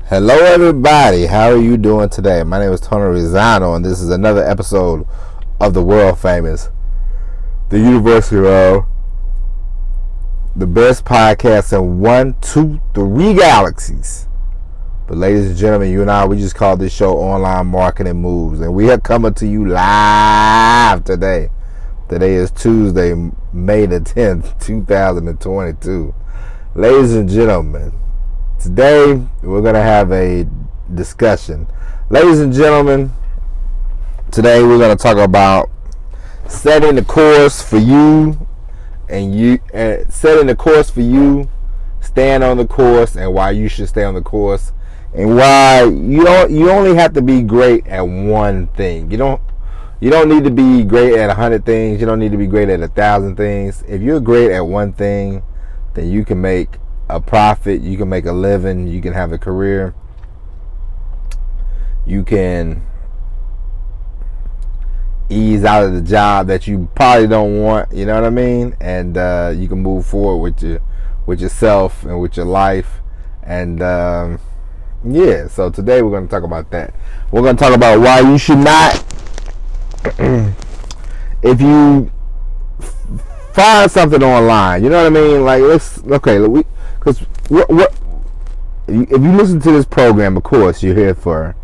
Hello, everybody. How are you doing today? My name is Tony Rizzano, and this is another episode of the world famous, the University of the best podcast in 1, 2, 3 galaxies. But, ladies and gentlemen, you and I, we just call this show Online Marketing Moves, and we are coming to you live today. Today is Tuesday, May the 10th, 2022. Ladies and gentlemen, today, we're going to have a discussion. Ladies and gentlemen, today we're going to talk about setting the course for you setting the course for you, staying on the course, and why you should stay on the course, and why you only have to be great at one thing. You don't need to be great at 100 things. You don't need to be great at 1,000 things. If you're great at one thing, then you can make a profit, you can make a living, you can have a career, you can ease out of the job that you probably don't want, you know what I mean, and you can move forward with yourself and with your life. And yeah, so today we're going to talk about that. We're going to talk about why you should not if you find something online, you know what I mean, like because if you listen to this program, of course, you're here for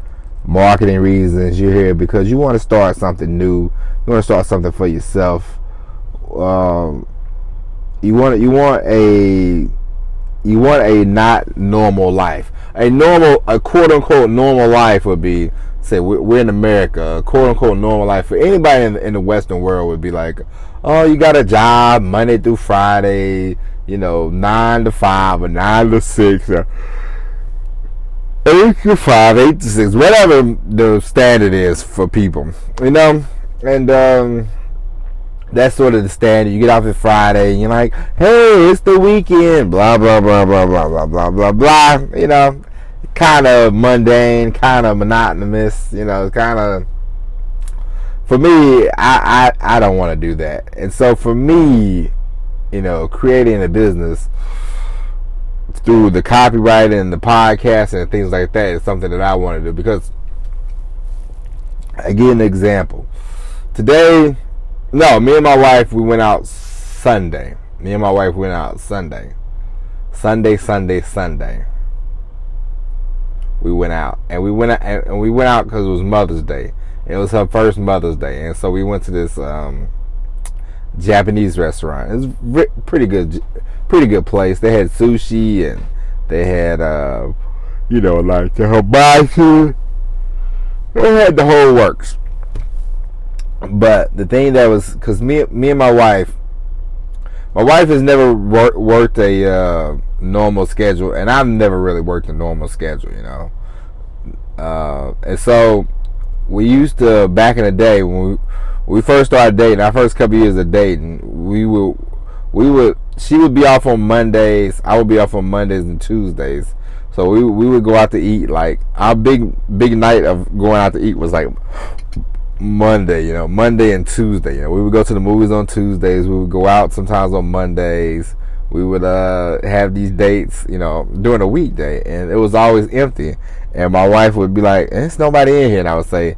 marketing reasons. You're here because you want to start something new. You want to start something for yourself. You want a not normal life. A quote unquote normal life would be, say, we're in America. A quote unquote normal life for anybody in the Western world would be like, oh, you got a job Monday through Friday, 9 to 5 or 9 to 6 or 8 to 5, 8 to 6, whatever the standard is for people, and that's sort of the standard. You get off on Friday and you're like, hey, it's the weekend, blah blah blah blah blah blah blah blah blah. Kind of mundane, kind of monotonous. Kind of. For me, I don't want to do that, and so for me, creating a business through the copywriting and the podcast and things like that is something that I want to do. Because I give an example. Today, me and my wife, we went out Sunday. Sunday. We went out, and we went out because it was Mother's Day. It was her first Mother's Day, and so we went to this Japanese restaurant. It was pretty good place. They had sushi, and they had like the hibachi. They had the whole works. But the thing that was, because me and my wife has never worked a normal schedule, and I've never really worked a normal schedule, and so we used to, back in the day when we first started dating, our first couple years of dating, she would be off on Mondays, I would be off on Mondays and Tuesdays. So we would go out to eat. Like, our big night of going out to eat was like Monday, Monday and Tuesday. We would go to the movies on Tuesdays. We would go out sometimes on Mondays. We would have these dates, during a weekday, and it was always empty. And my wife would be like, "There's nobody in here," and I would say,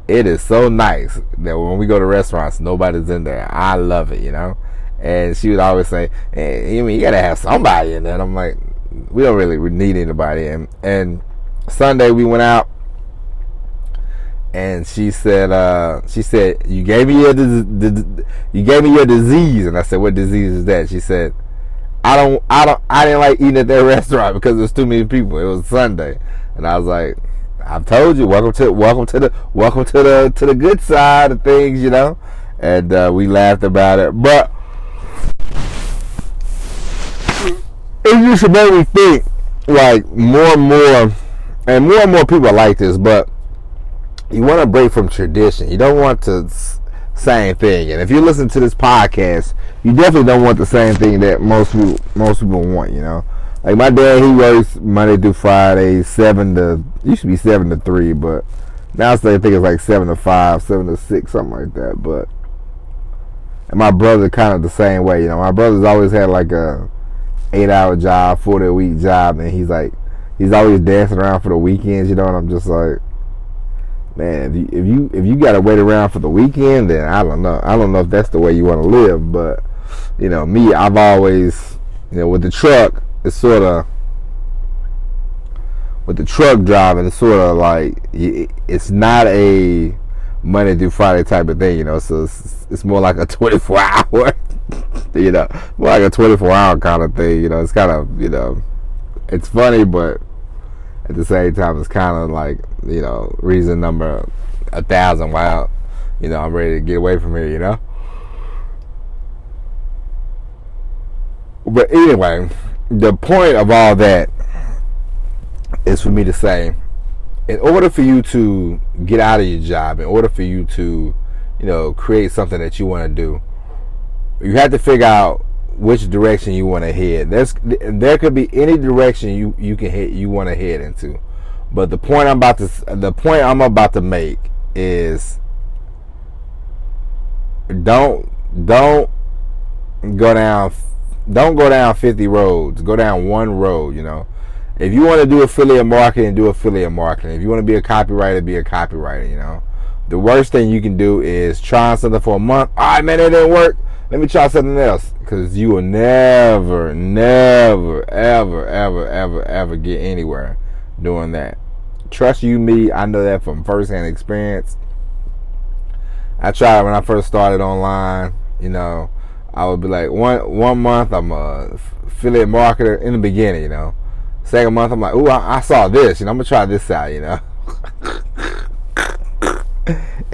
"It is so nice that when we go to restaurants, nobody's in there. I love it," And she would always say, "Hey, you gotta have somebody in there." And I'm like, we don't really need anybody. And Sunday we went out, and she said, "You gave me your disease." And I said, "What disease is that?" She said, I didn't like eating at that restaurant because there was too many people. It was Sunday." And I was like, "I've told you, welcome to the good side of things," And we laughed about it. But it just made me think, like, more and more people are like this, but you want to break from tradition. You don't want to same thing. And if you listen to this podcast, you definitely don't want the same thing that most people want, Like, my dad, he works Monday through Friday, used to be 7 to 3, but now I think it's like 7 to 5, 7 to 6, something like that. But, and my brother kind of the same way, My brother's always had like a 8-hour job, 40-a-week job, and he's he's always dancing around for the weekends, you know. And I'm just like, man, if you got to wait around for the weekend, then I don't know if that's the way you want to live. But you know, me, I've always, you know, with the truck, it's sort of, with the truck driving, it's sort of like, it's not a Monday through Friday type of thing, you know. So it's more like a 24-hour, you know, more like a 24-hour kind of thing, you know. It's kind of, you know, it's funny, but at the same time, it's kind of like, you know, reason number 1,000 why, you know, I'm ready to get away from here, you know. But anyway, the point of all that is for me to say, in order for you to get out of your job, in order for you to, you know, create something that you want to do, you have to figure out which direction you want to head. There could be any direction you can hit, you want to head into. But the point I'm about to make is, don't go down 50 roads. Go down one road, you know. If you want to do affiliate marketing, do affiliate marketing. If you want to be a copywriter, be a copywriter, you know. The worst thing you can do is try something for a month. All right, man, it didn't work. Let me try something else. Because you will never, ever get anywhere doing that. Trust you, me, I know that from firsthand experience. I tried when I first started online, you know. I would be like, one month I'm a affiliate marketer in the beginning, you know. Second month I'm like, ooh, I saw this, you know, I'm gonna try this out, you know.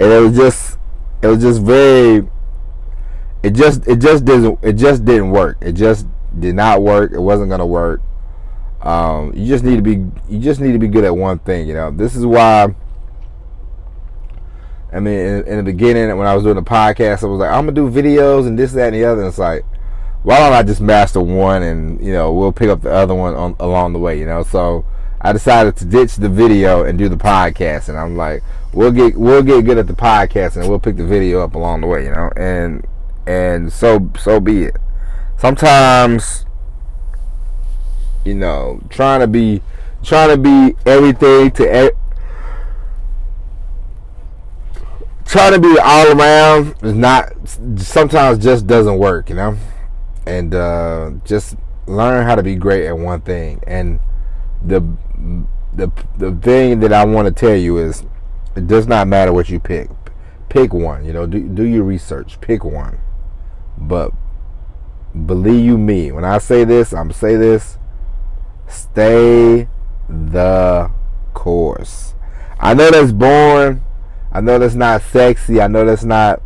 And it just didn't work. It just did not work. It wasn't gonna work. You just need to be good at one thing, you know. This is why, I mean, in the beginning when I was doing the podcast, I was like, I'm gonna do videos and this, that, and the other. And it's like, why don't I just master one and, you know, we'll pick up the other one along the way, you know. So I decided to ditch the video and do the podcast, and I'm like, we'll get good at the podcast and we'll pick the video up along the way, you know. And so be it. Sometimes, you know, trying to be everything to trying to be all around is not, sometimes just doesn't work, you know. And just learn how to be great at one thing. And the thing that I want to tell you is, it does not matter what you pick. Pick one, you know. Do your research. Pick one. But believe you me, when I say this, I'm gonna say this: stay the course. I know that's boring. I know that's not sexy. I know that's not,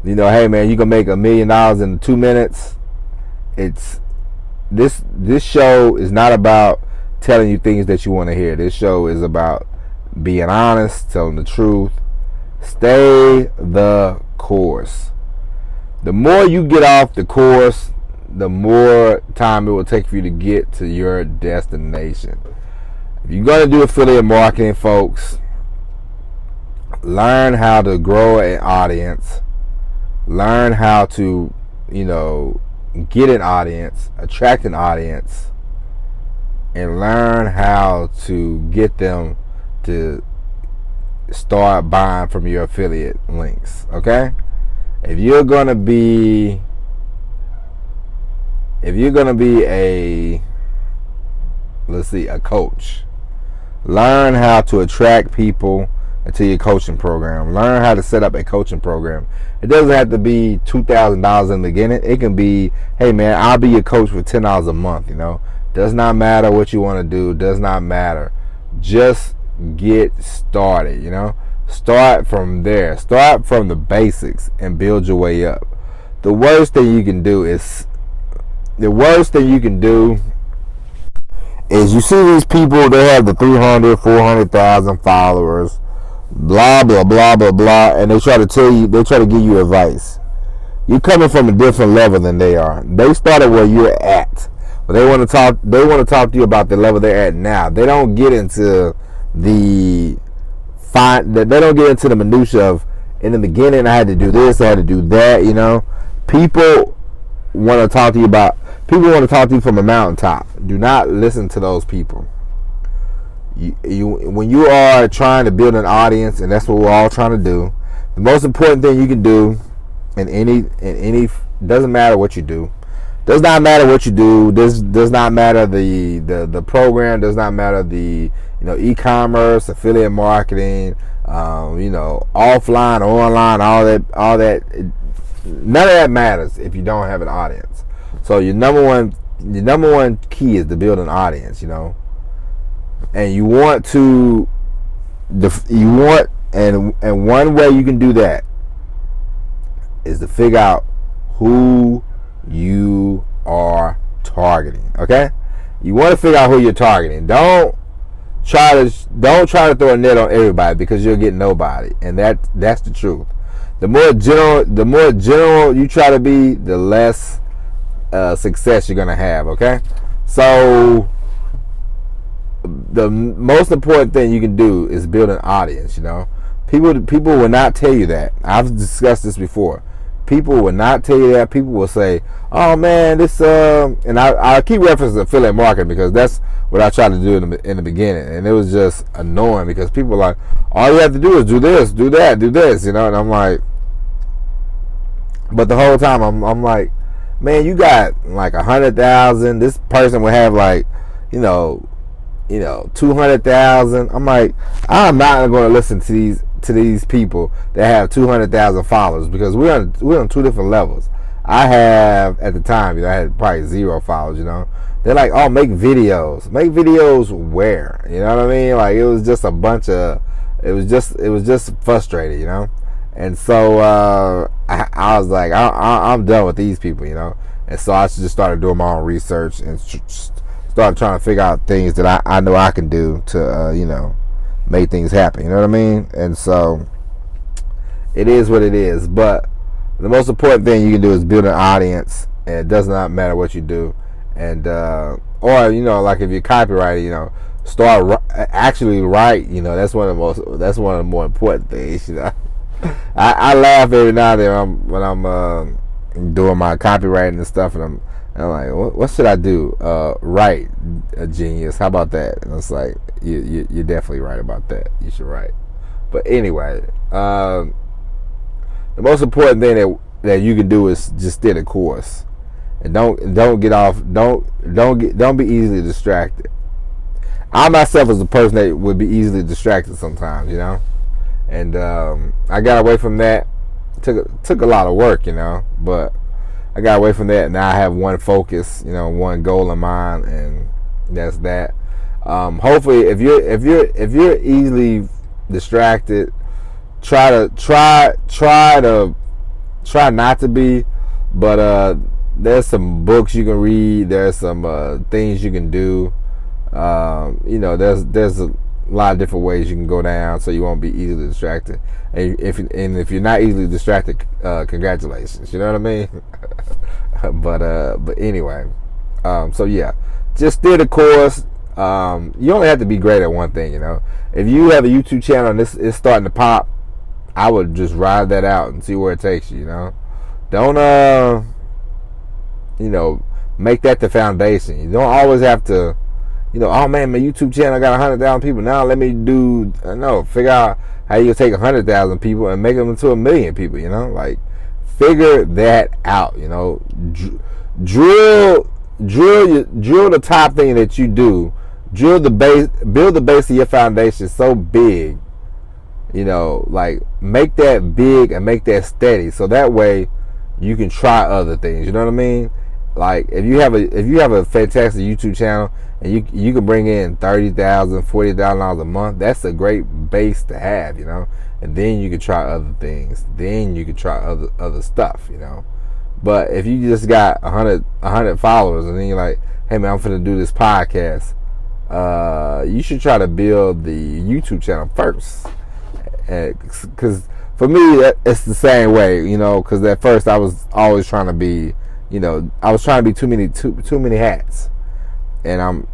you know, hey man, you can make $1 million in 2 minutes. It's this show is not about telling you things that you want to hear. This show is about being honest, telling the truth. Stay the course. The more you get off the course, the more time it will take for you to get to your destination. If you're going to do affiliate marketing, folks, learn how to grow an audience. Learn how to, you know, get an audience, attract an audience, and learn how to get them to start buying from your affiliate links. Okay? If you're gonna be a coach, learn how to attract people into your coaching program. Learn how to set up a coaching program. It doesn't have to be $2,000 in the beginning. It can be, hey man, I'll be your coach for $10 a month, you know. Does not matter what you want to do. Does not matter. Just get started, you know. Start from there. Start from the basics and build your way up. The worst thing you can do is you see these people, they have the 300, 400,000 followers, blah, blah, blah, blah, blah, and they try to give you advice. You're coming from a different level than they are. They started where you're at. But they want to talk to you about the level they're at now. They don't get into the minutia of, in the beginning I had to do this, I had to do that, you know. People want to talk to you from a mountaintop. Do not listen to those people. When you are trying to build an audience, and that's what we're all trying to do, the most important thing you can do in any doesn't matter what you do. Does not matter what you do. This does not matter the program. Does not matter the e-commerce, affiliate marketing, offline, online, all that. None of that matters if you don't have an audience. So your number one key is to build an audience. And you want and one way you can do that is to figure out who you are targeting. Okay, you want to figure out who you're targeting. Don't try to throw a net on everybody, because you'll get nobody, and that's the truth. The more general you try to be, the less success you're gonna have. Okay, so the most important thing you can do is build an audience. People will not tell you that. I've discussed this before. People will not tell you that. People will say, "Oh man, this," and I keep referencing affiliate marketing because that's what I tried to do in the beginning, and it was just annoying because people are like, "All you have to do is do this, do that, do this," and I'm like, but the whole time I'm like, man, you got like 100,000. This person will have like, 200,000. I'm like, I'm not going to listen to these people that have 200,000 followers, because we're on two different levels. I have, at the time, I had probably 0 followers. They're like, oh, make videos where? You know what I mean? Like, it was just a bunch of, it was just frustrating, And so I was like, I'm done with these people, And so I just started doing my own research and started trying to figure out things that I know I can do to make things happen. You know what I mean? And so it is what it is. But the most important thing you can do is build an audience, and it does not matter what you do. And or like if you're copywriting, start actually write. That's one of the more important things. I laugh every now and then when I'm doing my copywriting and stuff, and I'm like, what should I do? Write, a genius. How about that? And it's like, you're definitely right about that. You should write. But anyway, the most important thing that you can do is just stay the course, and don't get off. Don't be easily distracted. I myself was a person that would be easily distracted sometimes, and I got away from that. Took a lot of work, but I got away from that. Now I have one focus, one goal in mind, and that's that. Hopefully, if you're easily distracted, try not to be. But there's some books you can read. There's some things you can do. There's a lot of different ways you can go down so you won't be easily distracted. And if you're not easily distracted, congratulations. You know what I mean? But anyway, so yeah, just steer the course. You only have to be great at one thing. If you have a YouTube channel and it's starting to pop, I would just ride that out and see where it takes you. Don't make that the foundation. You don't always have to. Oh man, my YouTube channel got 100,000 people. Now let me figure out how you take 100,000 people and make them into 1 million people. Like, figure that out. Drill the top thing that you do. Drill the base. Build the base of your foundation so big. Like, make that big and make that steady, so that way you can try other things. You know what I mean? Like, if you have a fantastic YouTube channel and you can bring in $30,000, $40,000 a month, that's a great base to have, And then you can try other things. Then you can try other stuff, But if you just got 100 followers and then you're like, hey man, I'm finna do this podcast, you should try to build the YouTube channel first. Because for me, it's the same way, Because at first I was always trying to be. I was trying to be too many hats, and I'm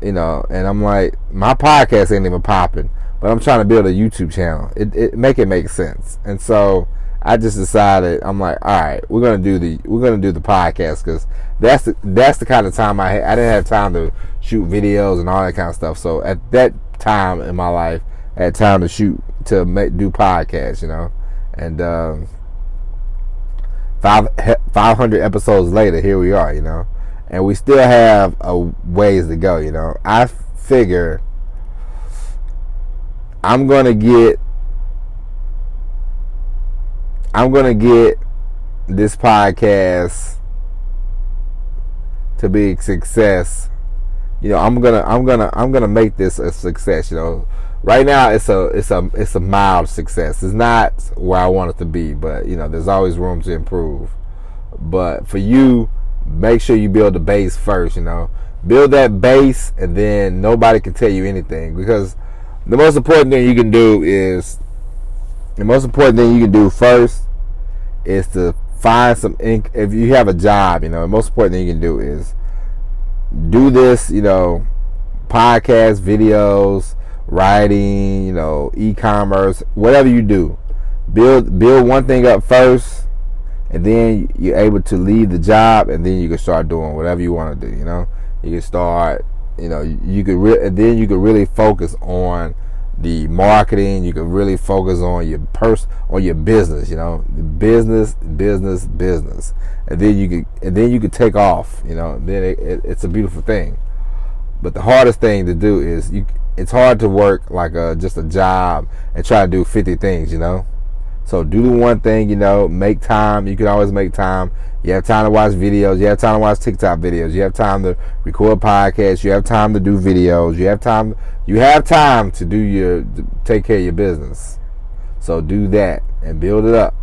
like, my podcast ain't even popping, but I'm trying to build a YouTube channel. It make sense, and so I just decided, I'm like, all right, we're gonna do the podcast, because that's the kind of time I didn't have time to shoot videos and all that kind of stuff. So at that time in my life. I had time to do podcasts, and 500 episodes later, here we are, and we still have a ways to go. I figure I'm gonna get this podcast to be a success. I'm gonna make this a success. Right now it's a mild success. It's not where I want it to be, but there's always room to improve. But for you, make sure you build the base first. Build that base, and then nobody can tell you anything, because the most important thing you can do first is to find some ink. If you have a job, the most important thing you can do is do this, podcasts, videos, writing, e-commerce, whatever you do. Build one thing up first, and then you're able to leave the job, and then you can start doing whatever you want to do. You can start, you could really focus on the marketing. You can really focus on your business. The business, and then you could take off. Then it's a beautiful thing. But the hardest thing to do is it's hard to work like just a job and try to do 50 things. So do the one thing. Make time. You can always make time. You have time to watch videos. You have time to watch TikTok videos. You have time to record podcasts. You have time to do videos. You have time to take care of your business. So do that and build it up,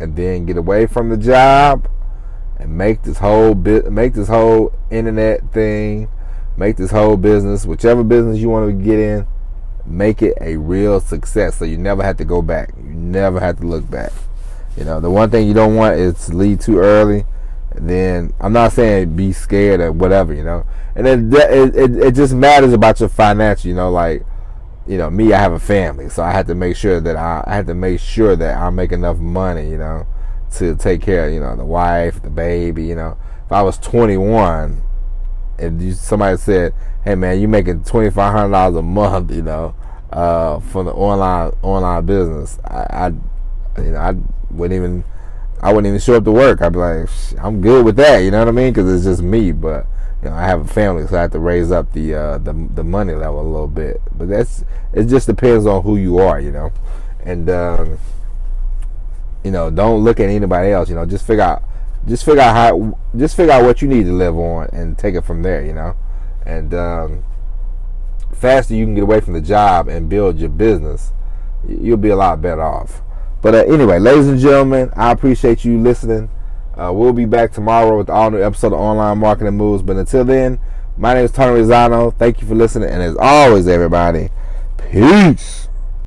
and then get away from the job and make this whole internet thing, make this whole business, whichever business you want to get in, make it a real success, so you never have to go back. You never have to look back. The one thing you don't want is to leave too early. And then, I'm not saying be scared or whatever, and then it just matters about your financial. Me, I have a family, so I have to make sure that I make enough money, to take care of, the wife, the baby. If I was 21 and somebody said, "Hey man, you making $2,500 a month," from the online business, I wouldn't even show up to work. I'd be like, I'm good with that, you know what I mean? Because it's just me. But I have a family, so I have to raise up the money level a little bit. But it just depends on who you are, and don't look at anybody else. Just figure out what you need to live on and take it from there. And faster you can get away from the job and build your business, you'll be a lot better off. But anyway, ladies and gentlemen, I appreciate you listening. We'll be back tomorrow with the all new episode of Online Marketing Moves. But until then, my name is Tony Rizzano. Thank you for listening. And as always, everybody, peace.